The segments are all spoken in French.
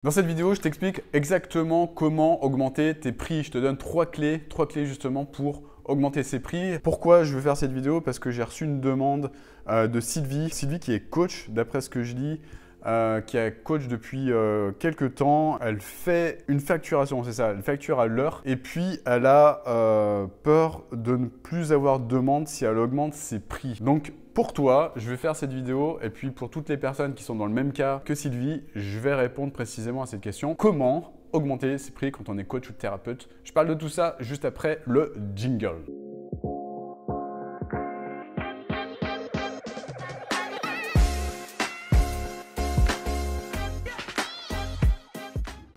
Dans cette vidéo, je t'explique exactement comment augmenter tes prix. Je te donne trois clés justement pour augmenter ses prix. Pourquoi je veux faire cette vidéo? Parce que j'ai reçu une demande de Sylvie. Sylvie qui est coach, d'après ce que je lis, qui est coach depuis quelques temps. Elle fait une facturation, c'est ça, elle facture à l'heure. Et puis, elle a peur de ne plus avoir de demande si elle augmente ses prix. Donc, pour toi, je vais faire cette vidéo et puis pour toutes les personnes qui sont dans le même cas que Sylvie, je vais répondre précisément à cette question. Comment augmenter ses prix quand on est coach ou thérapeute? Je parle de tout ça juste après le jingle.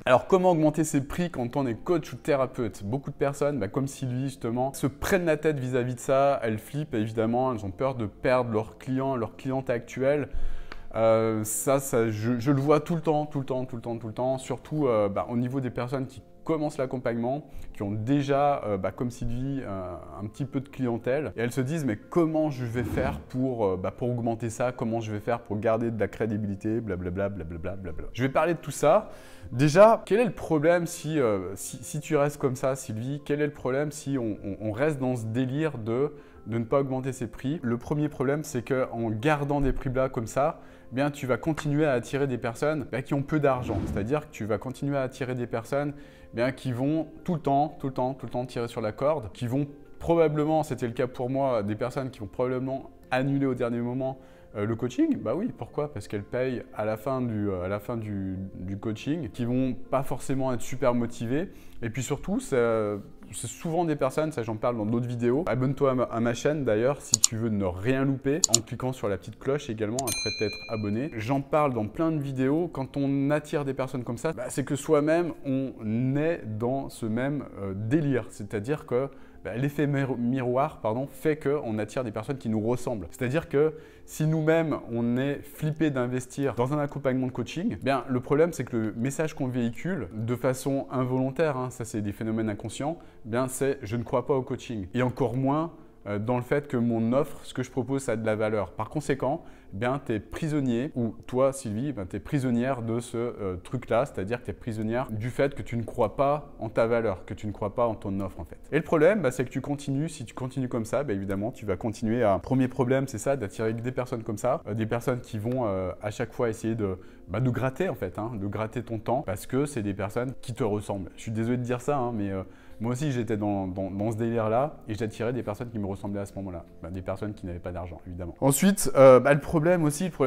Alors, comment augmenter ses prix quand on est coach ou thérapeute? Beaucoup de personnes, comme Sylvie justement, se prennent la tête vis-à-vis de ça. Elles flippent évidemment, elles ont peur de perdre leurs clients, leur clientèle actuelle. Je le vois tout le temps, surtout au niveau des personnes qui commencent l'accompagnement, qui ont déjà, comme Sylvie, un petit peu de clientèle. Et elles se disent, mais comment je vais faire pour augmenter ça? Comment je vais faire pour garder de la crédibilité? Blablabla, blablabla, blablabla. Je vais parler de tout ça. Déjà, quel est le problème si tu restes comme ça, Sylvie? Quel est le problème si on reste dans ce délire de ne pas augmenter ses prix? Le premier problème, c'est qu'en gardant des prix bas comme ça, tu vas continuer à attirer des personnes qui ont peu d'argent. C'est-à-dire que tu vas continuer à attirer des personnes qui vont tout le temps tirer sur la corde, qui vont probablement, c'était le cas pour moi, des personnes qui vont probablement annuler au dernier moment le coaching. Bah oui, pourquoi? Parce qu'elles payent à la fin du coaching, qui vont pas forcément être super motivées. Et puis surtout, c'est souvent des personnes, ça j'en parle dans d'autres vidéos. Abonne-toi à ma chaîne d'ailleurs si tu veux ne rien louper en cliquant sur la petite cloche également après t'être abonné. J'en parle dans plein de vidéos. Quand on attire des personnes comme ça, c'est que soi-même on est dans ce même délire. C'est-à-dire que l'effet miroir fait qu'on attire des personnes qui nous ressemblent. C'est-à-dire que si nous-mêmes, on est flippé d'investir dans un accompagnement de coaching, le problème, c'est que le message qu'on véhicule de façon involontaire, ça c'est des phénomènes inconscients, c'est « je ne crois pas au coaching ». Et encore moins dans le fait que mon offre, ce que je propose, ça a de la valeur. Par conséquent, tu es prisonnier, ou toi, Sylvie, tu es prisonnière de ce truc-là, c'est-à-dire que tu es prisonnière du fait que tu ne crois pas en ta valeur, que tu ne crois pas en ton offre, en fait. Et le problème, c'est que tu continues, si tu continues comme ça, évidemment, tu vas continuer à… Premier problème, c'est ça, d'attirer des personnes comme ça, des personnes qui vont à chaque fois essayer de gratter, en fait, de gratter ton temps, parce que c'est des personnes qui te ressemblent. Je suis désolé de dire ça, mais… moi aussi, j'étais dans ce délire-là et j'attirais des personnes qui me ressemblaient à ce moment-là. Des personnes qui n'avaient pas d'argent, évidemment. Ensuite, le problème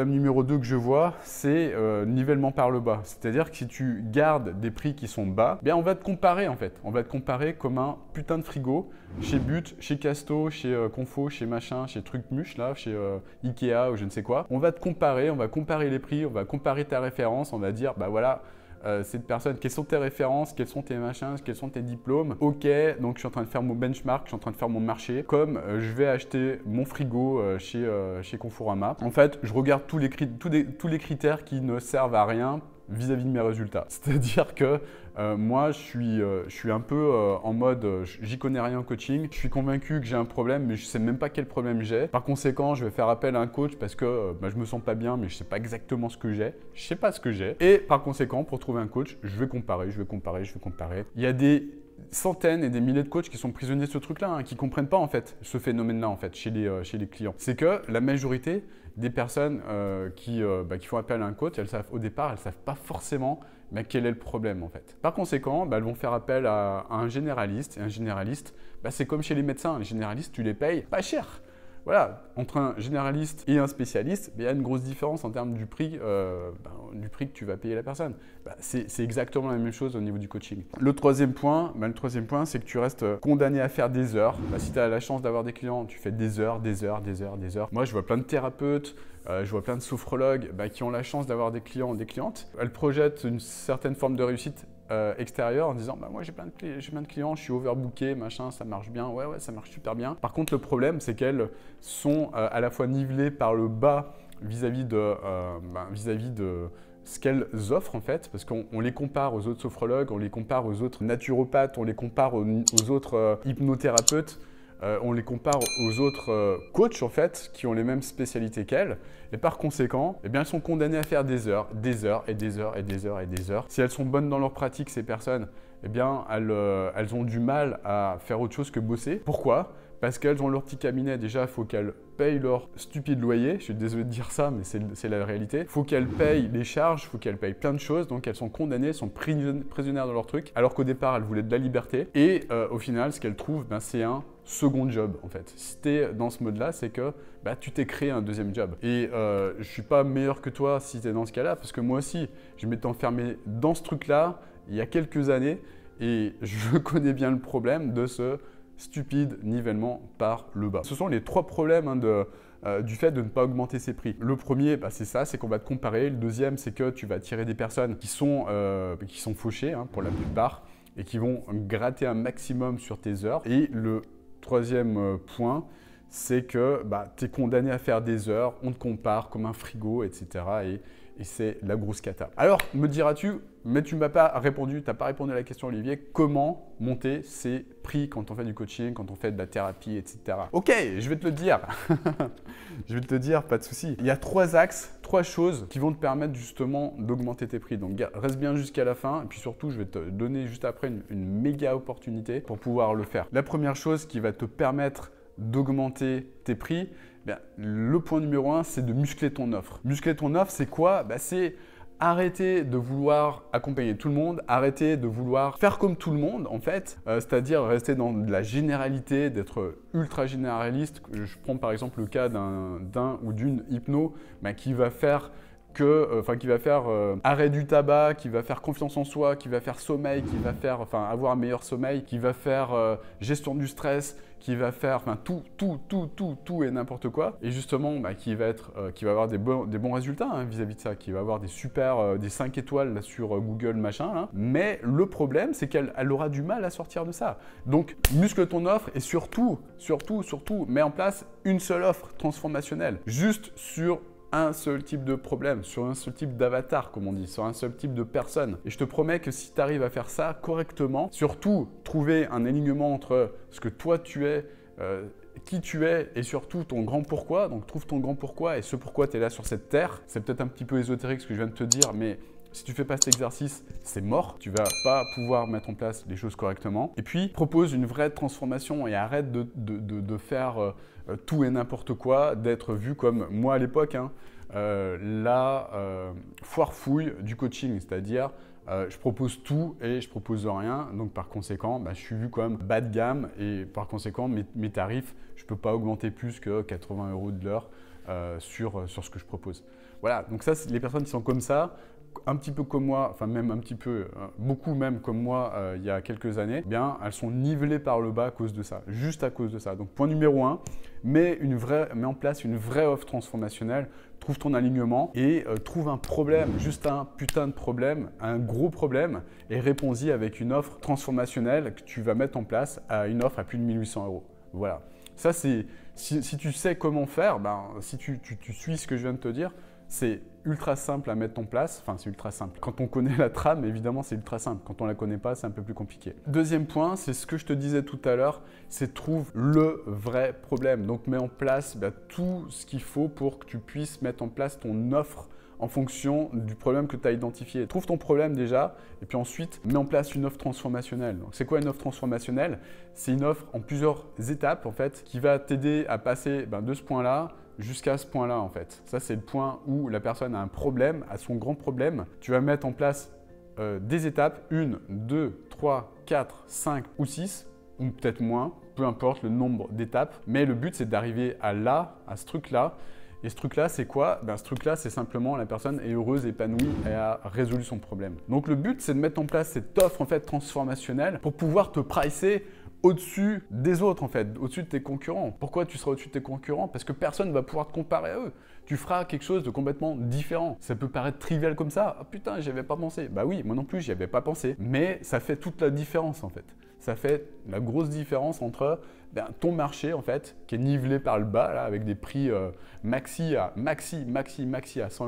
numéro 2 que je vois, c'est nivellement par le bas. C'est-à-dire que si tu gardes des prix qui sont bas, on va te comparer en fait. On va te comparer comme un putain de frigo chez But, chez Casto, chez Confo, chez machin, chez Trucmuche, là, chez Ikea ou je ne sais quoi. On va te comparer, on va comparer les prix, on va comparer ta référence, on va dire, voilà… cette personne, quelles sont tes références, quels sont tes machins, quels sont tes diplômes. Ok, donc je suis en train de faire mon benchmark, je suis en train de faire mon marché. Comme je vais acheter mon frigo chez Conforama. En fait, je regarde tous les critères qui ne servent à rien vis-à-vis de mes résultats. C'est-à-dire que moi, je suis un peu en mode j'y connais rien en coaching, je suis convaincu que j'ai un problème, mais je ne sais même pas quel problème j'ai. Par conséquent, je vais faire appel à un coach parce que je me sens pas bien, mais je ne sais pas exactement ce que j'ai. Je ne sais pas ce que j'ai. Et par conséquent, pour trouver un coach, je vais comparer. Il y a des centaines et des milliers de coachs qui sont prisonniers de ce truc-là, qui ne comprennent pas en fait ce phénomène-là en fait chez les clients. C'est que la majorité des personnes qui font appel à un coach, au départ, elles ne savent pas forcément quel est le problème en fait. Par conséquent, elles vont faire appel à un généraliste. Et un généraliste, c'est comme chez les médecins. Les généralistes, tu les payes pas cher. Voilà, entre un généraliste et un spécialiste, il y a une grosse différence en termes du prix que tu vas payer la personne. C'est exactement la même chose au niveau du coaching. Le troisième point, c'est que tu restes condamné à faire des heures. Si tu as la chance d'avoir des clients, tu fais des heures. Moi, je vois plein de thérapeutes, je vois plein de sophrologues qui ont la chance d'avoir des clients ou des clientes. Elles projettent une certaine forme de réussite extérieur en disant moi j'ai plein de clients, je suis overbooké, machin, ça marche bien, ouais ça marche super bien. Par contre le problème c'est qu'elles sont à la fois nivelées par le bas vis-à-vis de ce qu'elles offrent en fait, parce qu'on les compare aux autres sophrologues, on les compare aux autres naturopathes, on les compare aux autres hypnothérapeutes. on les compare aux autres coachs en fait, qui ont les mêmes spécialités qu'elles. Et par conséquent, eh bien, elles sont condamnées à faire des heures et des heures et des heures et des heures. Si elles sont bonnes dans leur pratique, ces personnes, eh bien, elles ont du mal à faire autre chose que bosser. Pourquoi ? Parce qu'elles ont leur petit cabinet. Déjà, il faut qu'elles payent leur stupide loyer. Je suis désolé de dire ça, mais c'est la réalité. Il faut qu'elles payent les charges, il faut qu'elles payent plein de choses. Donc, elles sont condamnées, elles sont prisonnières de leur truc. Alors qu'au départ, elles voulaient de la liberté. Et au final, ce qu'elles trouvent, ben, c'est un second job, en fait. Si tu es dans ce mode-là, c'est que tu t'es créé un deuxième job. Et je ne suis pas meilleur que toi si tu es dans ce cas-là, parce que moi aussi, je m'étais enfermé dans ce truc-là il y a quelques années. Et je connais bien le problème de ce stupide nivellement par le bas. Ce sont les 3 problèmes du fait de ne pas augmenter ses prix. Le premier, c'est ça, c'est qu'on va te comparer. Le deuxième, c'est que tu vas attirer des personnes qui sont fauchées pour la plupart et qui vont gratter un maximum sur tes heures. Et le troisième point, c'est que tu es condamné à faire des heures, on te compare comme un frigo, etc. Et c'est la grosse cata. Alors, me diras-tu, mais tu ne m'as pas répondu, tu n'as pas répondu à la question, Olivier, comment monter ses prix quand on fait du coaching, quand on fait de la thérapie, etc. Ok, je vais te le dire. Je vais te le dire, pas de souci. Il y a 3 axes, 3 choses qui vont te permettre justement d'augmenter tes prix. Donc, reste bien jusqu'à la fin. Et puis surtout, je vais te donner juste après une méga opportunité pour pouvoir le faire. La première chose qui va te permettre d'augmenter tes prix, le point numéro 1, c'est de muscler ton offre. Muscler ton offre, c'est quoi ? C'est arrêter de vouloir accompagner tout le monde, arrêter de vouloir faire comme tout le monde en fait, c'est-à-dire rester dans de la généralité, d'être ultra généraliste. Je prends par exemple le cas d'un ou d'une hypno qui va faire arrêt du tabac, qui va faire confiance en soi, qui va faire sommeil, qui va faire avoir un meilleur sommeil, qui va faire gestion du stress, qui va faire tout et n'importe quoi. Et justement, qui va avoir des bons résultats vis-à-vis de ça, qui va avoir des 5 étoiles là, sur Google machin. Hein. Mais le problème, c'est qu'elle aura du mal à sortir de ça. Donc, muscle ton offre et surtout, mets en place une seule offre transformationnelle, juste sur un seul type de problème, sur un seul type d'avatar, comme on dit, sur un seul type de personne. Et je te promets que si tu arrives à faire ça correctement, surtout trouver un alignement entre ce que toi tu es, qui tu es et surtout ton grand pourquoi. Donc trouve ton grand pourquoi et ce pourquoi tu es là sur cette terre. C'est peut-être un petit peu ésotérique ce que je viens de te dire, mais si tu ne fais pas cet exercice, c'est mort. Tu ne vas pas pouvoir mettre en place les choses correctement. Et puis, propose une vraie transformation et arrête de faire tout et n'importe quoi, d'être vu comme moi à l'époque, la foire-fouille du coaching, c'est-à-dire je propose tout et je propose rien. Donc, par conséquent, je suis vu comme bas de gamme et par conséquent, mes tarifs, je ne peux pas augmenter plus que 80 € de l'heure sur ce que je propose. Voilà, donc ça, c'est les personnes qui sont comme ça, un petit peu comme moi, enfin même un petit peu, beaucoup même comme moi il y a quelques années, elles sont nivelées par le bas à cause de ça, juste à cause de ça. Donc point numéro 1, mets en place une vraie offre transformationnelle, trouve ton alignement et trouve un problème, juste un putain de problème, un gros problème et réponds-y avec une offre transformationnelle que tu vas mettre en place à une offre à plus de 1 800 €. Voilà. Ça c'est, si tu sais comment faire, si tu suis ce que je viens de te dire, c'est ultra simple à mettre en place. Enfin, c'est ultra simple. Quand on connaît la trame, évidemment, c'est ultra simple. Quand on ne la connaît pas, c'est un peu plus compliqué. Deuxième point, c'est ce que je te disais tout à l'heure, c'est trouve le vrai problème. Donc, mets en place tout ce qu'il faut pour que tu puisses mettre en place ton offre en fonction du problème que tu as identifié. Trouve ton problème déjà et puis ensuite, mets en place une offre transformationnelle. Donc, c'est quoi une offre transformationnelle? C'est une offre en plusieurs étapes en fait qui va t'aider à passer de ce point-là jusqu'à ce point-là en fait. Ça, c'est le point où la personne a un problème, a son grand problème. Tu vas mettre en place des étapes, 1, 2, 3, 4, 5 ou 6, ou peut-être moins, peu importe le nombre d'étapes. Mais le but, c'est d'arriver à ce truc-là. Et ce truc-là, c'est quoi? Ce truc-là, c'est simplement la personne est heureuse, épanouie et a résolu son problème. Donc, le but, c'est de mettre en place cette offre en fait transformationnelle pour pouvoir te pricer au-dessus des autres en fait, au-dessus de tes concurrents. Pourquoi tu seras au-dessus de tes concurrents? Parce que personne ne va pouvoir te comparer à eux. Tu feras quelque chose de complètement différent. Ça peut paraître trivial comme ça. Ah putain, j'y avais pas pensé. Bah oui, moi non plus, j'y avais pas pensé. Mais ça fait toute la différence en fait. Ça fait la grosse différence entre ton marché en fait, qui est nivelé par le bas, là, avec des prix maxi à 100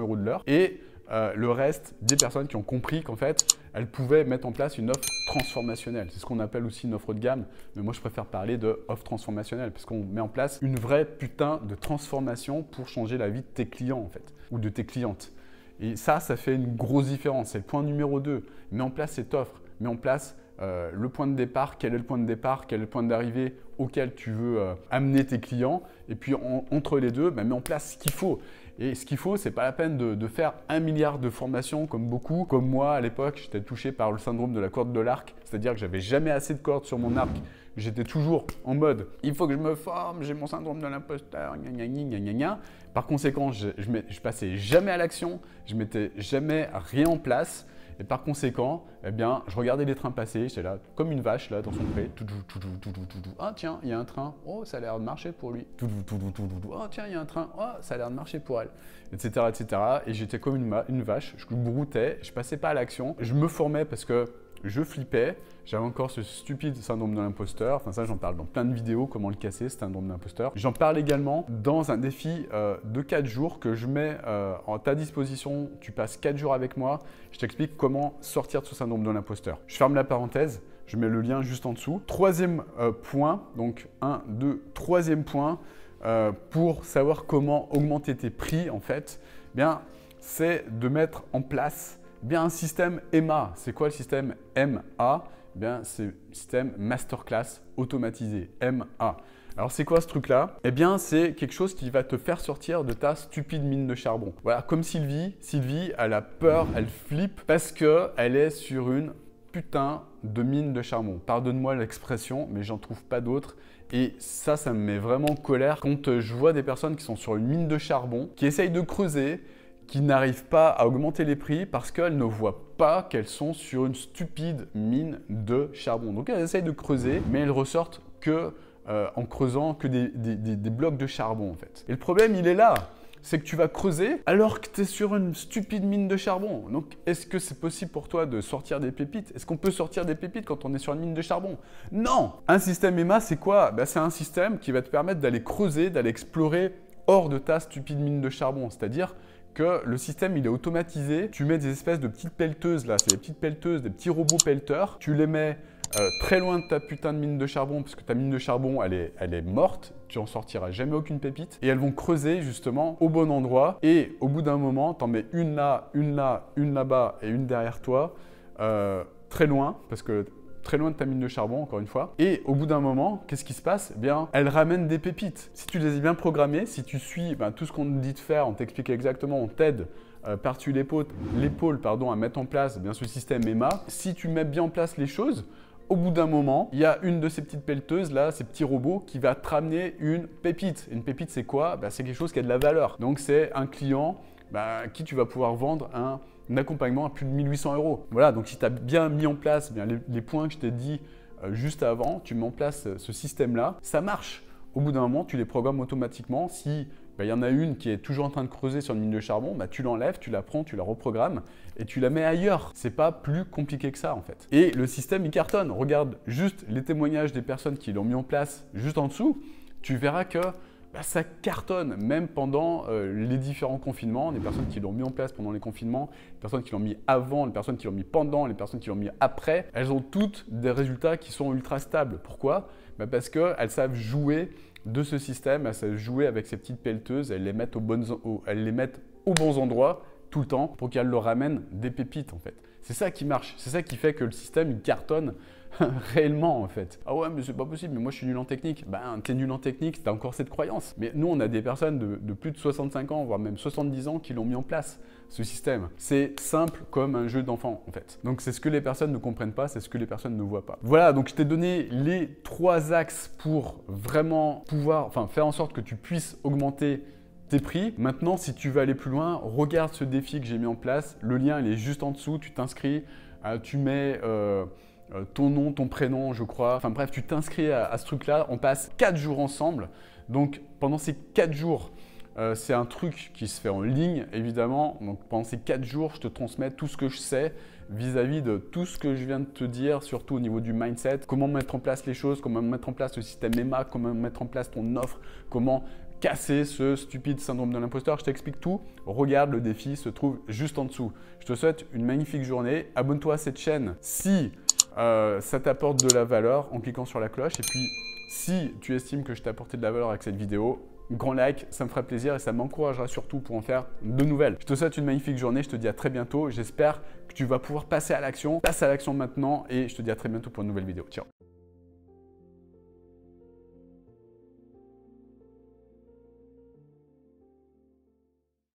€ de l'heure, et le reste des personnes qui ont compris qu'en fait, elles pouvaient mettre en place une offre transformationnelle. C'est ce qu'on appelle aussi une offre de gamme, mais moi je préfère parler de offre transformationnelle parce qu'on met en place une vraie putain de transformation pour changer la vie de tes clients en fait, ou de tes clientes. Et ça fait une grosse différence. C'est le point numéro 2. Mets en place cette offre, mets en place le point de départ, quel est le point de départ, quel est le point d'arrivée auquel tu veux amener tes clients. Et puis entre les deux, mets en place ce qu'il faut. Et ce qu'il faut, c'est pas la peine de faire 1 milliard de formations comme beaucoup. Comme moi, à l'époque, j'étais touché par le syndrome de la corde de l'arc. C'est-à-dire que j'avais jamais assez de cordes sur mon arc. J'étais toujours en mode « il faut que je me forme, j'ai mon syndrome de l'imposteur, gna gna gna gna ». Par conséquent, je passais jamais à l'action, je mettais jamais rien en place. Et par conséquent, eh bien, je regardais les trains passer, j'étais là comme une vache là dans son pré. Ah tiens, il y a un train. Oh, ça a l'air de marcher pour lui. Oh tiens, il y a un train. Oh, ça a l'air de marcher pour elle. Etc. etc. Et j'étais comme une vache. Je broutais, je passais pas à l'action. Je me formais parce que je flippais. J'avais encore ce stupide syndrome de l'imposteur. Enfin ça, j'en parle dans plein de vidéos, comment le casser, ce syndrome de l'imposteur. J'en parle également dans un défi de 4 jours que je mets en ta disposition. Tu passes 4 jours avec moi. Je t'explique comment sortir de ce syndrome de l'imposteur. Je ferme la parenthèse. Je mets le lien juste en dessous. Troisième point, donc 1, 2, troisième point, pour savoir comment augmenter tes prix, en fait, bien, c'est de mettre en place bien un système MA. C'est quoi le système MA? Bien, c'est le système Masterclass automatisé, MA. Alors, c'est quoi ce truc-là? Eh bien, c'est quelque chose qui va te faire sortir de ta stupide mine de charbon. Voilà, comme Sylvie. Sylvie, elle a peur, elle flippe parce qu'elle est sur une putain de mine de charbon. Pardonne-moi l'expression, mais j'en trouve pas d'autre. Et ça me met vraiment en colère quand je vois des personnes qui sont sur une mine de charbon, qui essayent de creuser, qui n'arrivent pas à augmenter les prix parce qu'elles ne voient pas qu'elles sont sur une stupide mine de charbon. Donc elles essayent de creuser, mais elles ressortent que en creusant que des blocs de charbon en fait. Et le problème, il est là. C'est que tu vas creuser alors que tu es sur une stupide mine de charbon. Donc, est-ce que c'est possible pour toi de sortir des pépites? Est-ce qu'on peut sortir des pépites quand on est sur une mine de charbon? Non! Un système EMA, c'est quoi? Ben, c'est un système qui va te permettre d'aller creuser, d'aller explorer hors de ta stupide mine de charbon. C'est-à-dire que le système, il est automatisé. Tu mets des espèces de petites pelleteuses, là, c'est des petites pelleteuses, des petits robots pelleteurs. Tu les mets très loin de ta putain de mine de charbon, parce que ta mine de charbon, elle est morte. Tu en sortiras jamais aucune pépite. Et elles vont creuser justement au bon endroit. Et au bout d'un moment, tu en mets une là, une là, une là-bas et une derrière toi, très loin, parce que très loin de ta mine de charbon, encore une fois. Et au bout d'un moment, qu'est-ce qui se passe? Eh bien, elles ramènent des pépites. Si tu les as bien programmées, si tu suis tout ce qu'on te dit de faire, on t'explique exactement, on t'aide par-dessus l'épaule à mettre en place ce système EMA. Si tu mets bien en place les choses, au bout d'un moment, il y a une de ces petites pelleteuses, là, ces petits robots, qui va te ramener une pépite. Une pépite, c'est quoi? C'est quelque chose qui a de la valeur. Donc, c'est un client qui tu vas pouvoir vendre un accompagnement à plus de 1 800 €. Voilà, donc si tu as bien mis en place les points que je t'ai dit juste avant, tu mets en place ce système-là, ça marche. Au bout d'un moment, tu les programmes automatiquement. Si il y en a une qui est toujours en train de creuser sur une mine de charbon, tu l'enlèves, tu la prends, tu la reprogrammes et tu la mets ailleurs. C'est pas plus compliqué que ça en fait. Et le système, il cartonne. Regarde juste les témoignages des personnes qui l'ont mis en place juste en dessous. Tu verras que ça cartonne, même pendant les différents confinements. Les personnes qui l'ont mis en place pendant les confinements, les personnes qui l'ont mis avant, les personnes qui l'ont mis pendant, les personnes qui l'ont mis après, elles ont toutes des résultats qui sont ultra stables. Pourquoi? Parce qu'elles savent jouer de ce système, elles savent jouer avec ces petites pelleteuses, elles les mettent aux bons endroits tout le temps pour qu'elles leur ramènent des pépites en fait. C'est ça qui marche, c'est ça qui fait que le système il cartonne réellement en fait. Ah ouais mais c'est pas possible, mais moi je suis nul en technique. T'es nul en technique, t'as encore cette croyance. Mais nous on a des personnes de plus de 65 ans, voire même 70 ans qui l'ont mis en place, ce système. C'est simple comme un jeu d'enfant en fait. Donc c'est ce que les personnes ne comprennent pas, c'est ce que les personnes ne voient pas. Voilà, donc je t'ai donné les 3 axes pour vraiment pouvoir, faire en sorte que tu puisses augmenter tes prix. Maintenant, si tu veux aller plus loin, regarde ce défi que j'ai mis en place. Le lien, il est juste en dessous. Tu t'inscris, tu mets ton nom, ton prénom, je crois. Enfin bref, tu t'inscris à ce truc-là. On passe 4 jours ensemble. Donc, pendant ces 4 jours, c'est un truc qui se fait en ligne, évidemment. Donc, pendant ces 4 jours, je te transmets tout ce que je sais vis-à-vis de tout ce que je viens de te dire, surtout au niveau du mindset, comment mettre en place les choses, comment mettre en place le système EMA, comment mettre en place ton offre, comment casser ce stupide syndrome de l'imposteur. Je t'explique tout. Regarde, le défi se trouve juste en dessous. Je te souhaite une magnifique journée. Abonne-toi à cette chaîne si ça t'apporte de la valeur en cliquant sur la cloche. Et puis, si tu estimes que je t'ai apporté de la valeur avec cette vidéo, grand like, ça me ferait plaisir et ça m'encouragera surtout pour en faire de nouvelles. Je te souhaite une magnifique journée. Je te dis à très bientôt. J'espère que tu vas pouvoir passer à l'action. Passe à l'action maintenant et je te dis à très bientôt pour une nouvelle vidéo. Ciao.